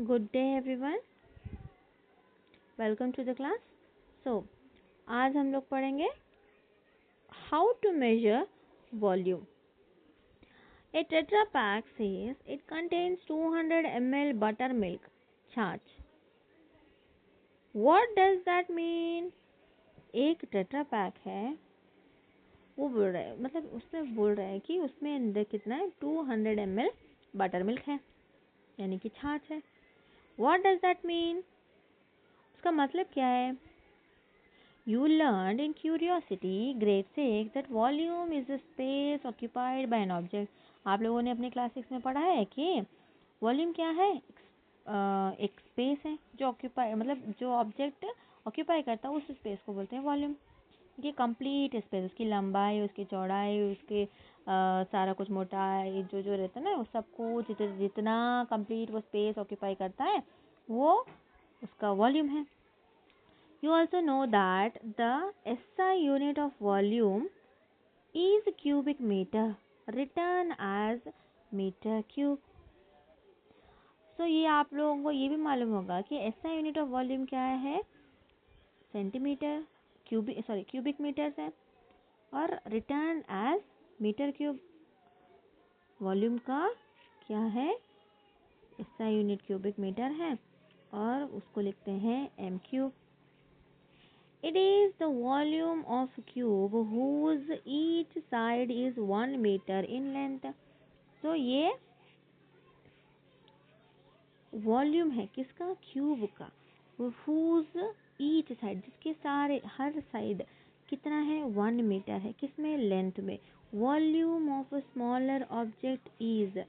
Good day everyone, welcome to the class. So आज हम लोग पढ़ेंगे how to measure volume. A tetra pack says it contains 200 ml buttermilk छाछ। What does that mean? एक tetra pack है, वो बोल रहा है, मतलब उसमें बोल रहा है कि उसमें अंदर कितना है, 200 ml बटर मिल्क है, यानी कि छाछ है। What does that mean? उसका मतलब क्या है? You learned in curiosity grade 6 that volume is the space occupied by an object. आप लोगों ने अपने क्लास 6 में पढ़ा है कि वॉल्यूम क्या है? एक स्पेस है जो ऑक्यूपाई, मतलब जो ऑब्जेक्ट ऑक्यूपाई करता है उस स्पेस को बोलते हैं वॉल्यूम। ये कंप्लीट स्पेस, उसकी लंबाई, उसकी चौड़ाई, उसके सारा कुछ मोटाई जो जो रहता है ना, सब कुछ जितना कंप्लीट वो स्पेस ऑक्यूपाई करता है वो उसका वॉल्यूम है। You also know that the SI unit of volume is cubic meter, written as meter cube. So ये आप लोगों को ये भी मालूम होगा कि SI यूनिट ऑफ वॉल्यूम क्या है? सेंटीमीटर, क्यूबिक मीटर्स है, और written as metre cube. Volume का क्या है? SI यूनिट क्यूबिक मीटर है और उसको लिखते हैं m cube. It is the volume of a cube whose each side is 1 meter in length. तो ये वॉल्यूम है किसका? क्यूब का। whose each side, जिसके सारे हर साइड कितना है? 1 मीटर है। किसमें? लेंथ में। Volume of a smaller object is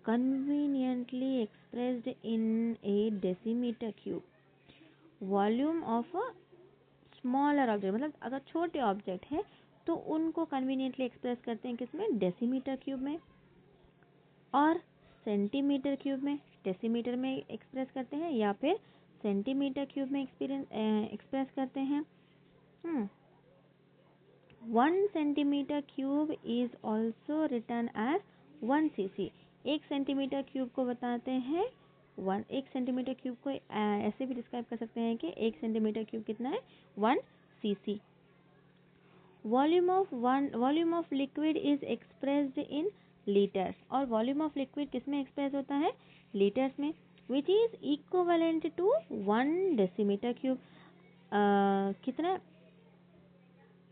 conveniently expressed in a decimeter cube. Volume of smaller object, मतलब अगर छोटे ऑब्जेक्ट है तो उनको कन्वीनियंटली एक्सप्रेस करते हैं किसमें? डेसीमीटर क्यूब में। और सेंटीमीटर क्यूब में, डेसीमीटर में एक्सप्रेस करते हैं या फिर सेंटीमीटर क्यूब में एक्सप्रेस करते हैं। 1 centimetre cube is also written as 1 cc। 1 centimetre cube को बताते हैं 1 सेंटीमीटर क्यूब को ऐसे भी डिस्क्राइब कर सकते हैं कि 1 सेंटीमीटर क्यूब कितना है? 1 cc। Volume of liquid is expressed in litres, और वॉल्यूम ऑफ लिक्विड किसमें एक्सप्रेस होता है? लीटर्स में, which is equivalent to 1 decimetre cube. कितना?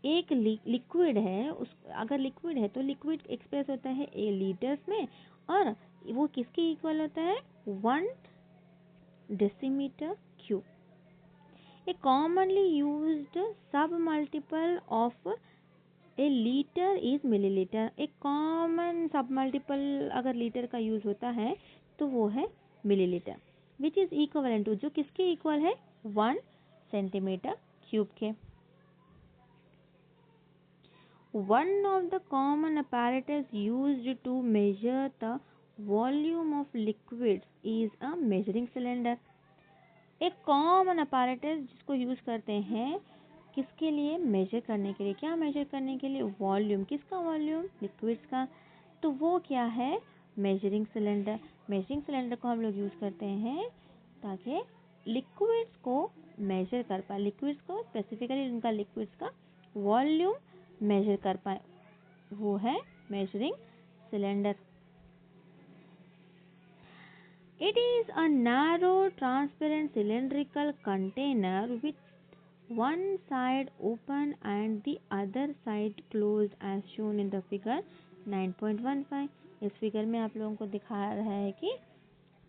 एक लिक्विड है, उस अगर लिक्विड है तो लिक्विड एक्सप्रेस होता है लीटर्स में, और वो किसके इक्वल होता है? 1 decimetre cube. A commonly used sub multiple of a litre is millilitre. एक कॉमन सब मल्टीपल अगर लीटर का यूज होता है तो वो है millilitre, which is equivalent to, जो किसके इक्वल है? 1 सेंटीमीटर क्यूब के। One of the common apparatus used to measure the volume of liquids is a measuring cylinder. एक कॉमन apparatus जिसको यूज करते हैं किसके लिए? मेजर करने के लिए। क्या मेजर करने के लिए? वॉल्यूम। किसका वॉल्यूम? लिक्विड्स का। तो वो क्या है? Measuring cylinder. मेजरिंग सिलेंडर को हम लोग यूज करते हैं ताकि लिक्विड्स को मेजर कर पाए, लिक्विड्स को स्पेसिफिकली उनका लिक्विड्स का वॉल्यूम मेजर कर पाए, वो है measuring cylinder. It is a narrow transparent cylindrical container with one side open and the other side closed as shown in the figure 9.15। इस फिगर में आप लोगों को दिखा रहा है कि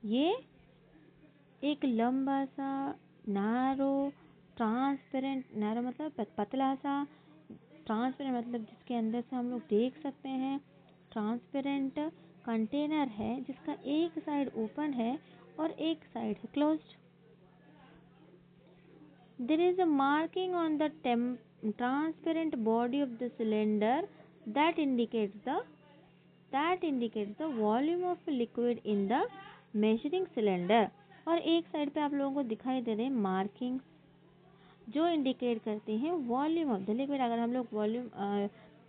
ये एक लंबा सा नैरो ट्रांसपेरेंट, नैरो मतलब पतला सा, ट्रांसपेरेंट मतलब जिसके अंदर से हम लोग देख सकते हैं, ट्रांसपेरेंट कंटेनर है जिसका एक साइड ओपन है और एक साइड है closed. There is a marking on the transparent body of the cylinder that indicates the volume of liquid in the measuring cylinder. और एक साइड पे आप लोगों को दिखाई दे रहे हैं मार्किंग्स जो इंडिकेट करते हैं वॉल्यूम ऑफ द लिक्विड। अगर हम लोग वॉल्यूम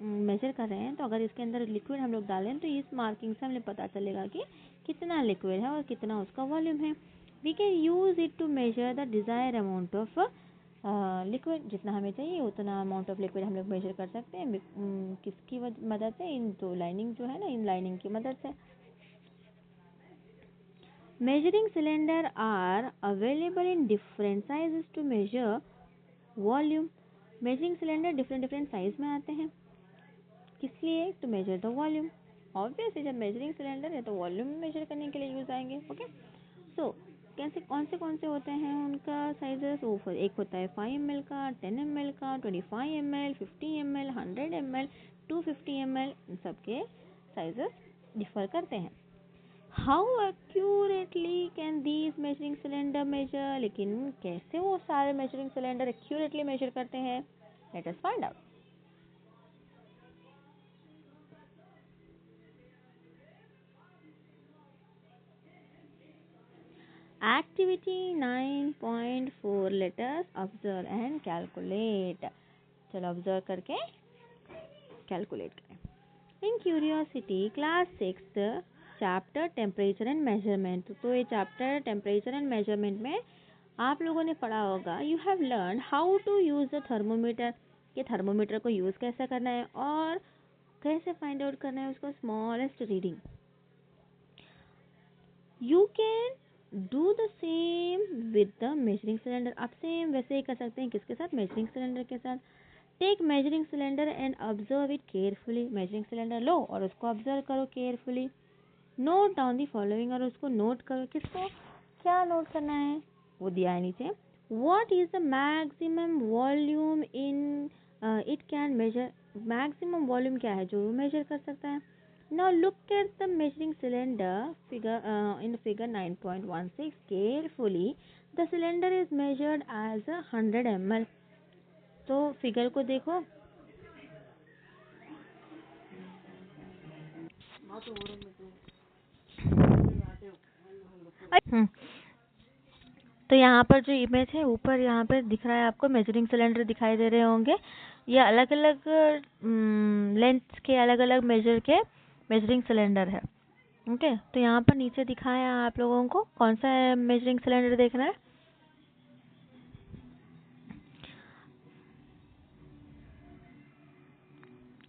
मेजर कर रहे हैं, तो अगर इसके अंदर लिक्विड हम लोग डालें तो इस मार्किंग से हमें पता चलेगा कि कितना लिक्विड है और कितना उसका वॉल्यूम है। We can use it to measure the desire amount of liquid. जितना हमें चाहिए उतना अमाउंट ऑफ लिक्विड हम लोग मेजर कर सकते हैं। किसकी मदद से? इन दो लाइनिंग जो है ना, इन लाइनिंग की मदद से। Measuring cylinder are available in different sizes to measure volume. Measuring cylinder different size में आते हैं, किस लिए? To measure the volume. Obviously जब मेजरिंग सिलेंडर है तो वॉल्यूम मेजर करने के लिए यूज आएंगे। ओके, सो कैसे कौन से होते हैं उनका साइजेस? एक होता है 5 ml का, 10 ml का, 25 ml, 50 ml, 100 ml, 250 ml, इन सबके साइजेस डिफर करते हैं। How accurately can these measuring cylinder measure? लेकिन कैसे वो सारे मेजरिंग सिलेंडर एक्यूरेटली मेजर करते हैं? Let us find out. Activity 9.4, let us observe and calculate. चलो ऑब्जर्व करके कैलकुलेट करें। In curiosity class 6 chapter temperature and measurement. तो ये चैप्टर टेम्परेचर एंड मेजरमेंट में आप लोगों ने पढ़ा होगा, you have learn how to use the thermometer, कि थर्मोमीटर को यूज कैसे करना है और कैसे फाइंड आउट करना है उसका smallest reading. You can do the same with the measuring cylinder. आप सेम वैसे ही कर सकते हैं, किसके साथ? मेजरिंग सिलेंडर के साथ। Take measuring cylinder and observe it carefully. Measuring cylinder लो और उसको ऑब्जर्व करो carefully. Note down the following, और उसको नोट करो। किसको क्या नोट करना है? वो दिया है नीचे। What is the maximum volume in it can measure? Maximum volume क्या है जो मेजर कर सकता है? Now look at the measuring cylinder figure in figure 9.16 carefully. The cylinder is measured as 100 ml. तो फिगर को देखो, तो यहाँ पर जो इमेज है ऊपर यहाँ पर दिख रहा है आपको, मेजरिंग सिलेंडर दिखाई दे रहे होंगे। ये अलग अलग लेंथ के अलग अलग मेजर के मेजरिंग सिलेंडर है। ओके, तो यहाँ पर नीचे दिखाया है आप लोगों को, कौन सा मेजरिंग सिलेंडर देखना है?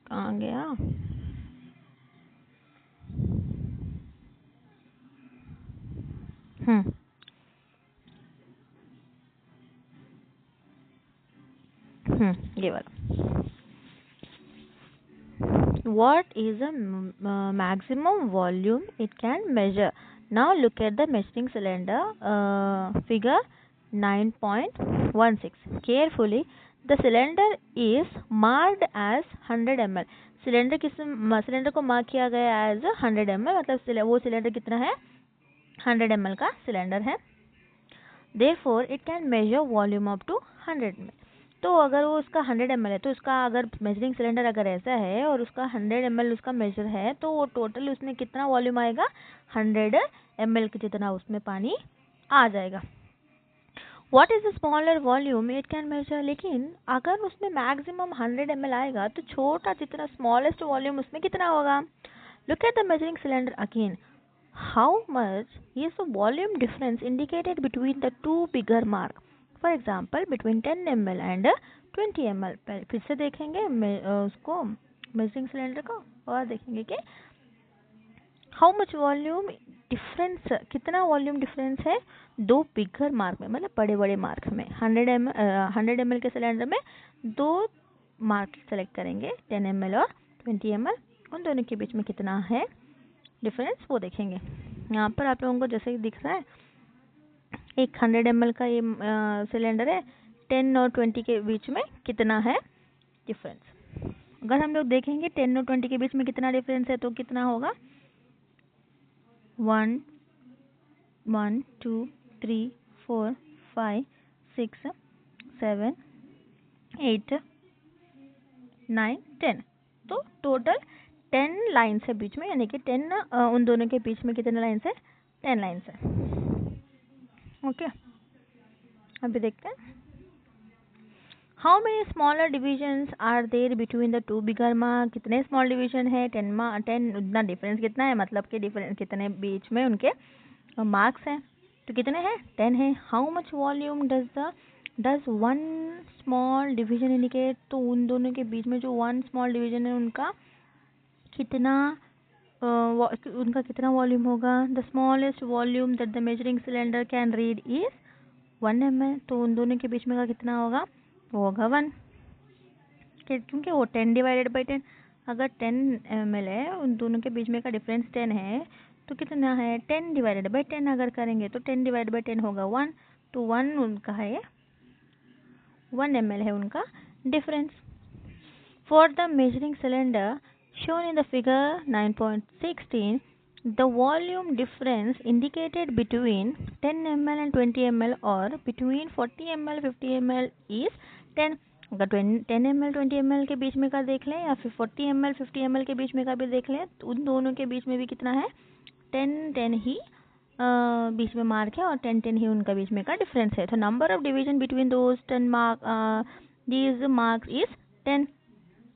कहाँ गया? ये वाला। What is the maximum volume it can measure? Now look at the measuring cylinder, figure 9.16 carefully. The cylinder is marked as 100 ml. Cylinder को मार्क किया गया एज 100 ml, मतलब वो सिलेंडर कितना है? 100 ml का सिलेंडर है। Therefore it can measure volume up to 100 ml. तो अगर वो उसका 100 ml है, तो उसका अगर मेजरिंग सिलेंडर अगर ऐसा है और उसका 100 ml उसका मेजर है, तो वो टोटल उसमें कितना वॉल्यूम आएगा? 100 ml के जितना उसमें पानी आ जाएगा। What is the smaller volume it can measure? लेकिन अगर उसमें मैक्सिमम 100 ml आएगा तो छोटा जितना स्मॉलेस्ट वॉल्यूम उसमें कितना होगा? Look at the measuring cylinder again. How much is the volume difference indicated between the two bigger mark? For example, between 10 ml and 20 ml. फिर से देखेंगे उसको मेजरिंग सिलेंडर को और देखेंगे कि हाउ मच वॉल्यूम डिफरेंस, कितना वॉल्यूम डिफरेंस है दो बिगर मार्क में, मतलब बड़े बड़े मार्क में। 100 ml के सिलेंडर में दो मार्क सेलेक्ट करेंगे, 10 ml और 20 ml। उन दोनों के बीच में कितना है डिफरेंस वो देखेंगे। यहाँ पर आप लोगों को जैसे ही दिख रहा है, एक 100 ml का ये सिलेंडर है, 10 और 20 के बीच में कितना है डिफरेंस। अगर हम लोग देखेंगे 10 और 20 के बीच में कितना डिफरेंस है, तो कितना होगा? 1 1 2 3 4 5 6 7 8 9 10। तो टोटल 10 लाइन्स है बीच में, यानी कि 10 उन दोनों के बीच में कितने लाइन्स है? 10 लाइन्स है। ओके, अभी देखते हैं how many smaller divisions are there between the two bigger mark, कितने स्मॉल डिवीजन है, 10 उतना डिफरेंस कितना है, मतलब कि डिफरेंस कितने बीच में उनके मार्क्स हैं, तो कितने हैं 10 है। How much volume does one small division indicate, तो उन दोनों के बीच में जो वन स्मॉल डिवीजन है उनका कितना उनका कितना वॉल्यूम होगा। The smallest volume that the measuring cylinder can read is 1 ml, तो उन दोनों के बीच में का कितना होगा, वो होगा 1, क्योंकि वो 10 डिवाइडेड बाई 10, अगर 10 ml है उन दोनों के बीच में का डिफरेंस 10 है, तो कितना है 10 डिवाइडेड बाई 10 अगर करेंगे तो 10 डिवाइडेड बाई 10 होगा 1, तो 1 उनका है 1 ml है उनका difference. For the measuring cylinder shown in the figure 9.16, the volume difference indicated between 10 ml and 20 ml or between 40 ml 50 ml is 10। अगर 10 ml 20 ml के बीच में का देख लें या फिर 40 ml 50 ml के बीच में का भी देख लें, तो उन दोनों के बीच में भी कितना है 10 ही बीच में मार्क है और 10 ही उनका बीच में का डिफरेंस है। तो number of division between those 10 mark these marks is 10।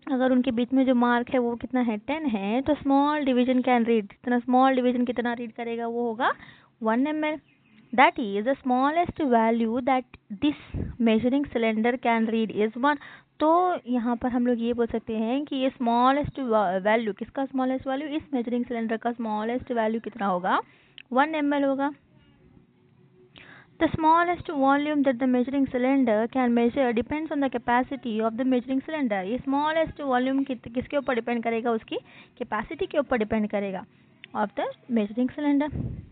अगर उनके बीच में जो मार्क है वो कितना है 10 है, तो स्मॉल डिवीजन कैन रीड, कितना स्मॉल डिवीजन कितना रीड करेगा, वो होगा 1 ml। That is the smallest value that this measuring cylinder can read is 1। तो यहाँ पर हम लोग ये बोल सकते हैं कि ये स्मॉलेस्ट वैल्यू, किसका स्मॉलेस्ट वैल्यू, इस मेजरिंग सिलेंडर का स्मॉलेस्ट वैल्यू कितना होगा 1 ml होगा। The smallest volume that the measuring cylinder can measure depends on the capacity of the measuring cylinder। ये smallest volume किसके ऊपर डिपेंड करेगा, उसकी कैपेसिटी के ऊपर डिपेंड करेगा of the measuring cylinder।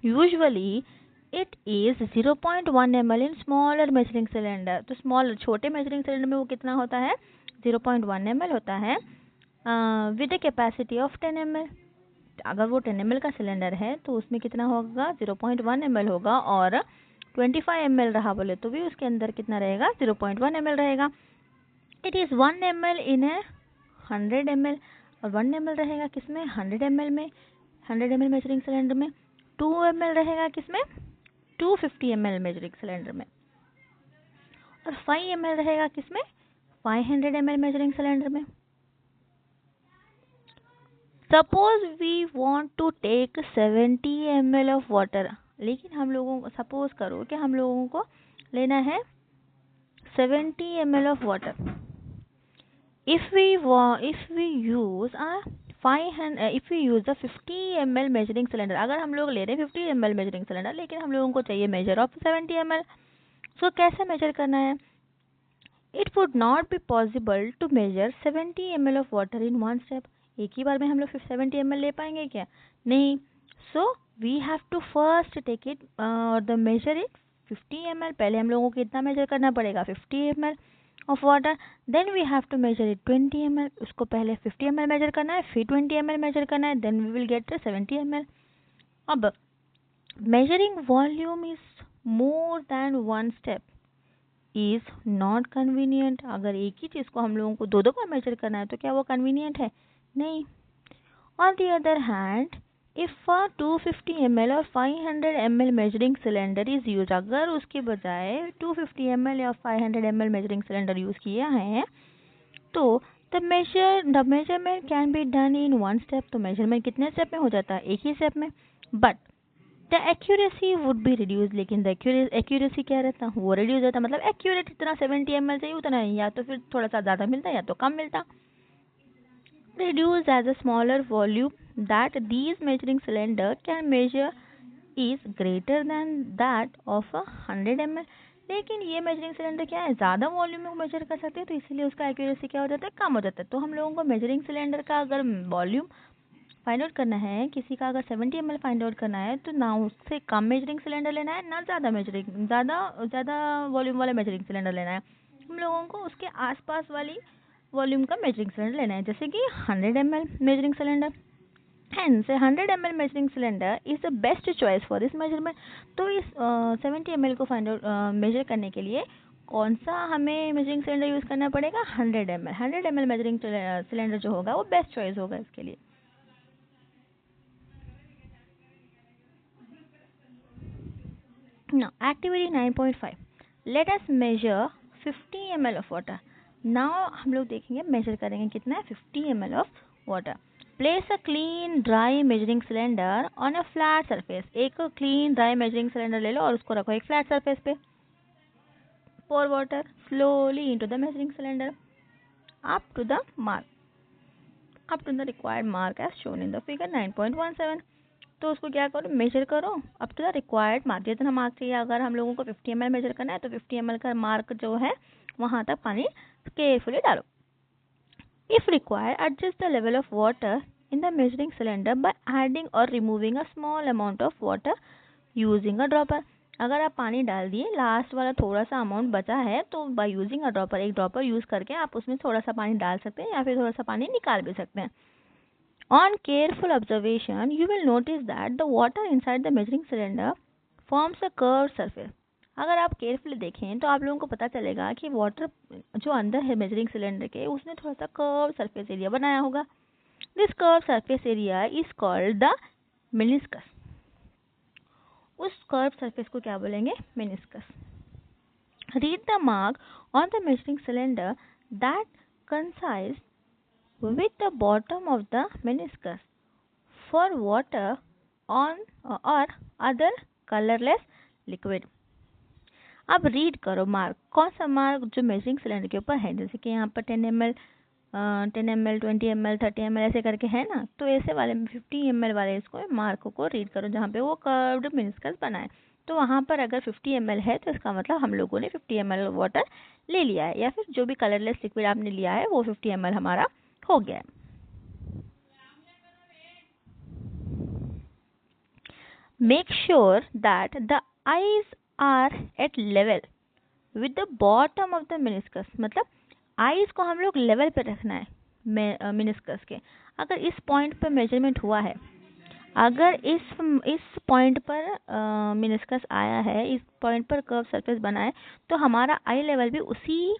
Usually it is 0.1 ml in smaller measuring cylinder। तो small छोटे measuring cylinder में वो कितना होता है 0.1 ml होता है with a capacity of 10 ml। अगर वो 10 ml का सिलेंडर है तो उसमें कितना होगा 0.1 ml होगा, और 25 ml रहा बोले तो भी उसके अंदर कितना रहेगा 0.1 ml रहेगा। It is 1 ml in A 100 ml, और 1 ml रहेगा किसमें 100 ml में, 100 ml मेजरिंग सिलेंडर में। 2 ml रहेगा किसमें 250 ml मेजरिंग सिलेंडर में, और 5 ml रहेगा किसमें 500 ml मेजरिंग सिलेंडर में। Suppose we want to take 70 ml of water, लेकिन हम लोगों को सपोज करो कि हम लोगों को लेना है 70 ml of water. If we use if we use the 50 ml measuring cylinder, अगर हम लोग ले रहे हैं 50 ml मेजरिंग सिलेंडर, लेकिन हम लोगों को चाहिए मेजर ऑफ 70 ml, सो कैसे मेजर करना है। It would not be possible to measure 70 ml of water in one step. एक ही बार में हम लोग 70 ml ले पाएंगे क्या, नहीं। So we have to first take it और द मेजर इट 50 ml। पहले हम लोगों को कितना मेजर करना पड़ेगा 50 ml of water, then we have to measure it 20 ml। उसको पहले 50 ml मेजर करना है, फिर 20 ml मेजर करना है, then we will get 70 ml। अब measuring volume is more than one step is not convenient. अगर एक ही चीज़ को हम लोगों को दो बार मेजर करना है तो क्या वो कन्वीनियंट है, नहीं। On the other hand if 250 ml और 500 ml measuring cylinder is use, अगर उसके बजाय 250 ml या 500 ml मेजरिंग सिलेंडर यूज किया है तो the measurement can be done in one step. तो मेजरमेंट कितने स्टेप में हो जाता है, एक ही स्टेप में, but the accuracy would be reduce. लेकिन द एक्यूरेसी क्या रहता, वो रिड्यूस रहता, मतलब एक्यूरेट इतना 70 ml चाहिए उतना ही, या तो फिर थोड़ा सा ज़्यादा मिलता या तो कम मिलता। Reduce as a smaller volume that these measuring cylinder can measure is greater than that of 100 ml। लेकिन ये मेजरिंग सिलेंडर क्या है, ज़्यादा वॉल्यूम में मेजर कर सकते हैं, तो इसलिए उसका एक्यूरेसी क्या हो जाता है, कम हो जाता है। तो हम लोगों को मेजरिंग सिलेंडर का अगर वॉल्यूम फाइंड आउट करना है, किसी का अगर 70 ml फाइंड आउट करना है, तो ना उससे कम मेजरिंग सिलेंडर लेना है, ना ज़्यादा वॉल्यूम वाला मेजरिंग सिलेंडर लेना है। हम लोगों को उसके आसपास वाली वॉल्यूम का मेजरिंग सिलेंडर लेना है, जैसे कि 100 ml measuring cylinder. Hence, a 100 ml measuring cylinder is the best choice for this measurement। तो इस 70 ml को फाइंड आउट मेजर करने के लिए कौन सा हमें मेजरिंग सिलेंडर यूज़ करना पड़ेगा, 100 ml। 100 ml मेजरिंग सिलेंडर जो होगा वो बेस्ट चॉइस होगा इसके लिए। Now, activity 9.5. Let us measure 50 ml of water। Now हम लोग देखेंगे, मेजर करेंगे कितना है, 50 ml of water. Place a clean dry measuring cylinder on a flat surface. एक क्लीन ड्राई मेजरिंग सिलेंडर ले लो और उसको रखो एक फ्लैट सरफेस पे। pour water slowly into the measuring cylinder up to the required mark as shown in the figure 9.17। तो उसको क्या करो, मेजर करो up to the required mark. जितना मार्क चाहिए, अगर हम लोगों को 50 ml मेजर करना है तो 50 ml का मार्क जो है वहां तक पानी केयरफुली डालो। If required adjust the level of water in the measuring cylinder by adding or removing a small amount of water using a dropper. अगर आप पानी डाल दिए, लास्ट वाला थोड़ा सा अमाउंट बचा है, तो बाय यूजिंग अ ड्रॉपर, एक ड्रॉपर यूज करके आप उसमें थोड़ा सा पानी डाल सकते हैं या फिर थोड़ा सा पानी निकाल भी सकते हैं। On careful observation, you will notice that the water inside the measuring cylinder forms a curved surface। अगर आप केयरफुली देखें तो आप लोगों को पता चलेगा कि वाटर जो अंदर है मेजरिंग सिलेंडर के, उसने थोड़ा सा कर्व सरफेस एरिया बनाया होगा। This curve surface area is called the meniscus. उस कर्व सरफेस को क्या बोलेंगे, meniscus. Read the mark on the measuring cylinder that coincides with the bottom of the meniscus for water on or other colorless liquid। अब read करो mark, कौन सा mark जो measuring cylinder के ऊपर है, जैसे कि यहाँ पर 10 ml 20 ml 30 ml ऐसे करके है ना, तो ऐसे वाले 50 ml वाले इसको मार्क को रीड करो जहाँ पे वो कर्व्ड मेनिस्कस बना है। तो वहाँ पर अगर 50 ml है तो इसका मतलब हम लोगों ने 50 ml वाटर ले लिया है, या फिर जो भी कलरलेस लिक्विड आपने लिया है वो 50 ml हमारा हो गया है। Make sure that the eyes are at level with the bottom of the meniscus। मतलब आईज को हम लोग लेवल पे रखना है मेनिस्कस के। अगर इस पॉइंट पर मेजरमेंट हुआ है, अगर इस पॉइंट पर मेनिस्कस आया है, इस पॉइंट पर कर्व सरफेस बना है, तो हमारा आई लेवल भी उसी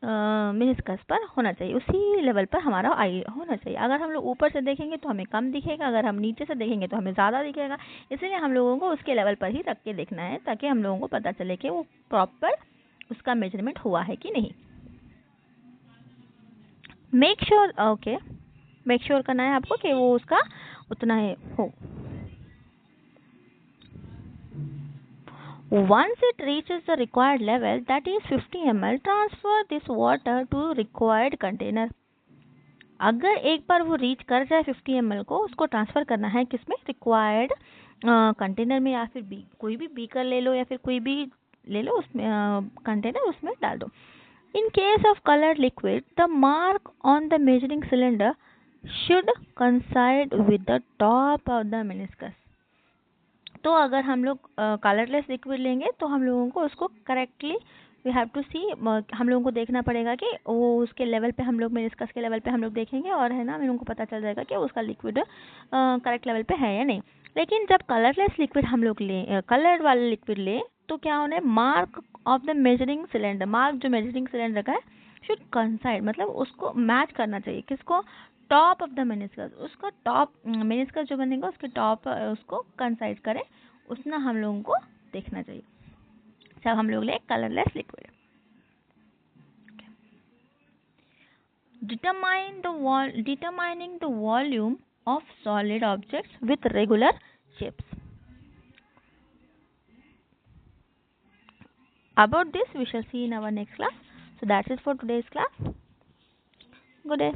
मेनिस्कस पर होना चाहिए, उसी लेवल पर हमारा आई होना चाहिए। अगर हम लोग ऊपर से देखेंगे तो हमें कम दिखेगा, अगर हम नीचे से देखेंगे तो हमें ज़्यादा दिखेगा। इसलिए हम लोगों को उसके लेवल पर ही रख के देखना है, ताकि हम लोगों को पता चले कि वो प्रॉपर उसका मेजरमेंट हुआ है कि नहीं। Make sure, okay, make sure करना है आपको कि वो उसका उतना ही हो। Once it reaches the required level, that is 50 ml, transfer this water to required container। अगर एक बार वो रीच कर जाए 50 ml को, उसको ट्रांसफर करना है किसमें, रिक्वायर्ड कंटेनर में, या फिर कोई भी बीकर ले लो या फिर कोई भी ले लो, उसमें कंटेनर उसमें डाल दो। In case of colored liquid, the mark on the measuring cylinder should coincide with the top of the meniscus। तो अगर हम लोग कलरलेस लिक्विड लेंगे तो हम लोगों को उसको करेक्टली वी हैव टू सी, हम लोगों को देखना पड़ेगा कि वो उसके लेवल पे, हम लोग मेनिस्कस के लेवल पे हम लोग देखेंगे और है ना, हम लोगों को पता चल जाएगा कि उसका लिक्विड करेक्ट लेवल पे है या नहीं। लेकिन जब कलरलेस लिक्विड हम लोग लें, कलर्ड वाला लिक्विड लें, तो क्या होना है, mark of the measuring cylinder, mark जो मेजरिंग सिलेंडर का है शुड कंसाइड, मतलब उसको मैच करना चाहिए किसको, टॉप ऑफ द मेनिस्कस। उसका टॉप मेनिस्कस जो बनेगा उसके टॉप उसको कंसाइड करे, उतना हम लोगों को देखना चाहिए जब हम लोग ले colourless liquid. Determining the volume of solid objects with regular shapes। About this we shall see in our next class. So that's it for today's class. Good day.